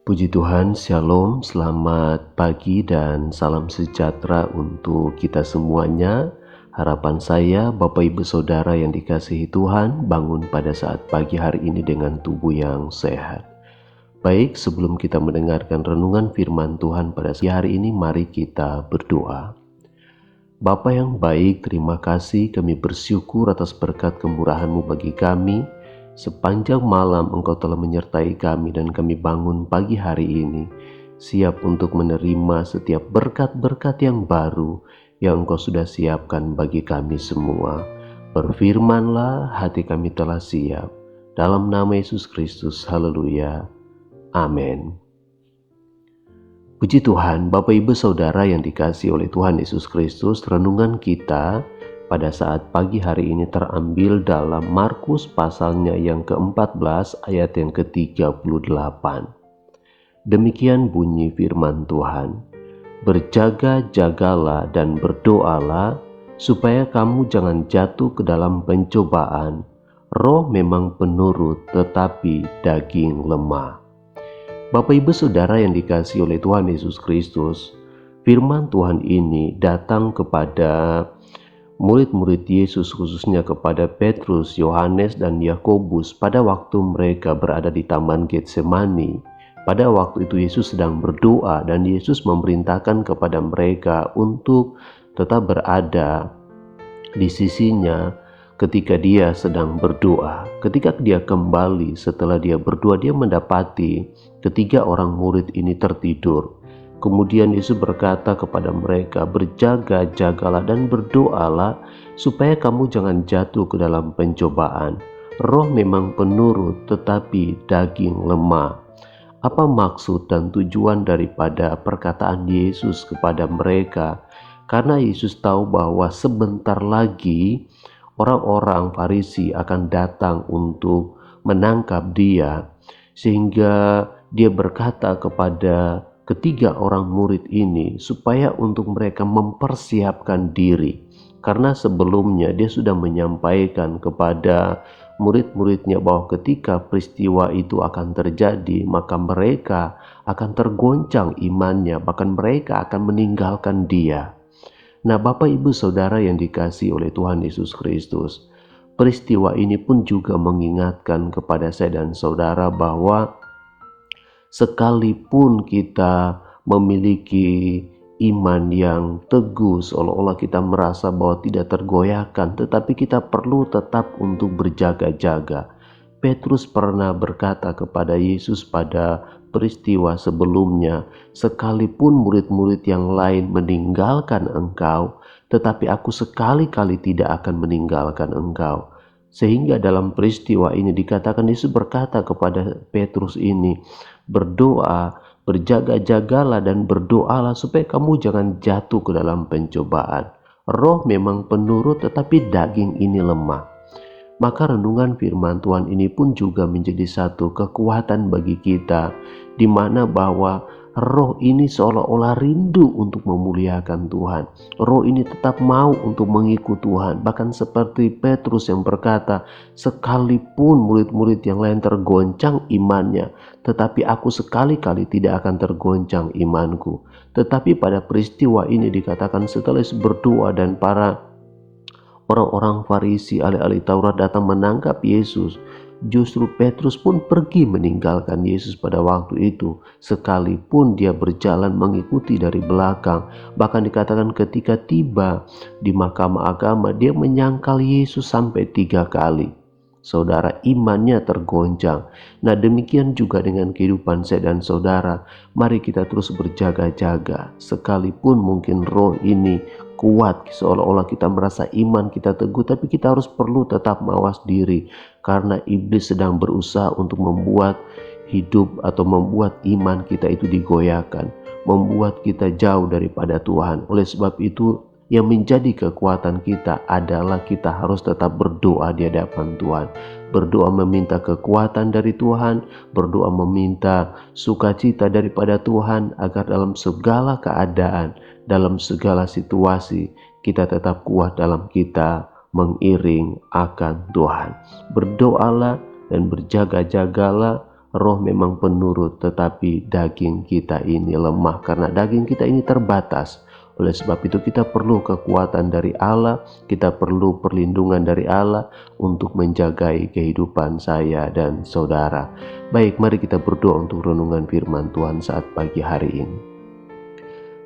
Puji Tuhan, Shalom, selamat pagi dan salam sejahtera untuk kita semuanya. Harapan saya, Bapak Ibu Saudara yang dikasihi Tuhan, bangun pada saat pagi hari ini dengan tubuh yang sehat. Baik, sebelum kita mendengarkan renungan firman Tuhan pada hari ini, mari kita berdoa. Bapa yang baik, terima kasih, kami bersyukur atas berkat kemurahan-Mu bagi kami. Sepanjang malam Engkau telah menyertai kami dan kami bangun pagi hari ini siap untuk menerima setiap berkat-berkat yang baru yang Engkau sudah siapkan bagi kami semua. Berfirmanlah, hati kami telah siap. Dalam nama Yesus Kristus, haleluya. Amin. Puji Tuhan, Bapak Ibu Saudara yang dikasihi oleh Tuhan Yesus Kristus, renungan kita pada saat pagi hari ini terambil dalam Markus pasalnya yang ke-14 ayat yang ke-38. Demikian bunyi firman Tuhan. Berjaga-jagalah dan berdoalah supaya kamu jangan jatuh ke dalam pencobaan. Roh memang penurut tetapi daging lemah. Bapak Ibu Saudara yang dikasihi oleh Tuhan Yesus Kristus, firman Tuhan ini datang kepada murid-murid Yesus, khususnya kepada Petrus, Yohanes, dan Yakobus pada waktu mereka berada di Taman Getsemani. Pada waktu itu Yesus sedang berdoa dan Yesus memerintahkan kepada mereka untuk tetap berada di sisinya ketika dia sedang berdoa. Ketika dia kembali setelah dia berdoa, dia mendapati ketiga orang murid ini tertidur. Kemudian Yesus berkata kepada mereka, berjaga-jagalah dan berdoalah supaya kamu jangan jatuh ke dalam pencobaan. Roh memang penurut tetapi daging lemah. Apa maksud dan tujuan daripada perkataan Yesus kepada mereka? Karena Yesus tahu bahwa sebentar lagi orang-orang Farisi akan datang untuk menangkap dia, sehingga dia berkata kepada ketiga orang murid ini supaya untuk mereka mempersiapkan diri, karena sebelumnya dia sudah menyampaikan kepada murid-muridnya bahwa ketika peristiwa itu akan terjadi maka mereka akan tergoncang imannya, bahkan mereka akan meninggalkan dia. Nah, Bapak Ibu Saudara yang dikasihi oleh Tuhan Yesus Kristus, peristiwa ini pun juga mengingatkan kepada saya dan saudara bahwa sekalipun kita memiliki iman yang teguh, seolah-olah kita merasa bahwa tidak tergoyahkan, tetapi kita perlu tetap untuk berjaga-jaga. Petrus pernah berkata kepada Yesus pada peristiwa sebelumnya, sekalipun murid-murid yang lain meninggalkan engkau, tetapi aku sekali-kali tidak akan meninggalkan engkau. Sehingga dalam peristiwa ini dikatakan Yesus berkata kepada Petrus ini, berdoa, berjaga-jagalah dan berdoalah supaya kamu jangan jatuh ke dalam pencobaan. Roh memang penurut tetapi daging ini lemah. Maka renungan firman Tuhan ini pun juga menjadi satu kekuatan bagi kita, di mana bahwa roh ini seolah-olah rindu untuk memuliakan Tuhan. Roh ini tetap mau untuk mengikut Tuhan. Bahkan seperti Petrus yang berkata, sekalipun murid-murid yang lain tergoncang imannya, tetapi aku sekali-kali tidak akan tergoncang imanku. Tetapi pada peristiwa ini dikatakan setelah berdoa dan para orang-orang Farisi, ahli-ahli Taurat datang menangkap Yesus, justru Petrus pun pergi meninggalkan Yesus pada waktu itu, sekalipun dia berjalan mengikuti dari belakang. Bahkan dikatakan ketika tiba di mahkamah agama, dia menyangkal Yesus sampai 3 kali. Saudara, imannya tergoncang. Nah, demikian juga dengan kehidupan saya dan saudara. Mari kita terus berjaga-jaga. Sekalipun mungkin roh ini kuat, seolah-olah kita merasa iman kita teguh, tapi kita harus perlu tetap mawas diri, karena iblis sedang berusaha untuk membuat hidup atau membuat iman kita itu digoyahkan, membuat kita jauh daripada Tuhan. Oleh sebab itu, yang menjadi kekuatan kita adalah kita harus tetap berdoa di hadapan Tuhan. Berdoa meminta kekuatan dari Tuhan, berdoa meminta sukacita daripada Tuhan, agar dalam segala keadaan, dalam segala situasi, kita tetap kuat dalam kita mengiring akan Tuhan. Berdoalah dan berjaga-jagalah, Roh memang penurut, tetapi daging kita ini lemah karena daging kita ini terbatas. Oleh sebab itu kita perlu kekuatan dari Allah, kita perlu perlindungan dari Allah untuk menjagai kehidupan saya dan saudara. Baik, mari kita berdoa untuk renungan firman Tuhan saat pagi hari ini.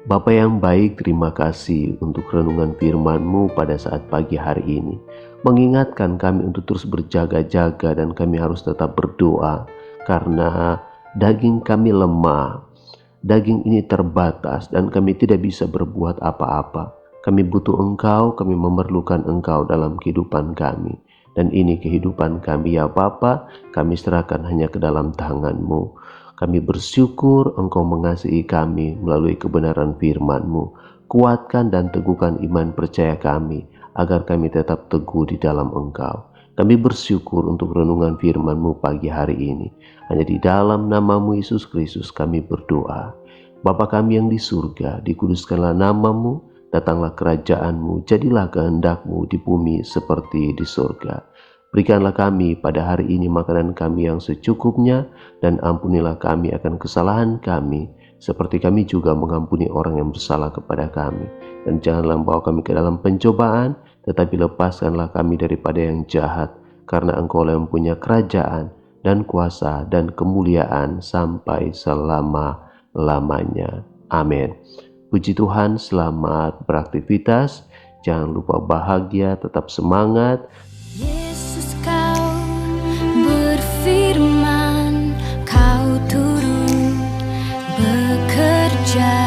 Bapa yang baik, terima kasih untuk renungan firman-Mu pada saat pagi hari ini. Mengingatkan kami untuk terus berjaga-jaga dan kami harus tetap berdoa karena daging kami lemah. Daging ini terbatas dan kami tidak bisa berbuat apa-apa. Kami butuh Engkau, kami memerlukan Engkau dalam kehidupan kami. Dan ini kehidupan kami ya Bapa, kami serahkan hanya ke dalam tangan-Mu. Kami bersyukur Engkau mengasihi kami melalui kebenaran firman-Mu. Kuatkan dan teguhkan iman percaya kami, agar kami tetap teguh di dalam Engkau. Kami bersyukur untuk renungan firman-Mu pagi hari ini. Hanya di dalam nama-Mu Yesus Kristus kami berdoa. Bapa kami yang di surga, dikuduskanlah nama-Mu, datanglah kerajaan-Mu, jadilah kehendak-Mu di bumi seperti di surga. Berikanlah kami pada hari ini makanan kami yang secukupnya, dan ampunilah kami akan kesalahan kami, seperti kami juga mengampuni orang yang bersalah kepada kami. Dan janganlah membawa kami ke dalam pencobaan, tetapi lepaskanlah kami daripada yang jahat, karena Engkau yang punya kerajaan dan kuasa dan kemuliaan sampai selama-lamanya. Amin. Puji Tuhan, selamat beraktivitas. Jangan lupa bahagia, tetap semangat. Yesus, kau berfirman, kau turun bekerja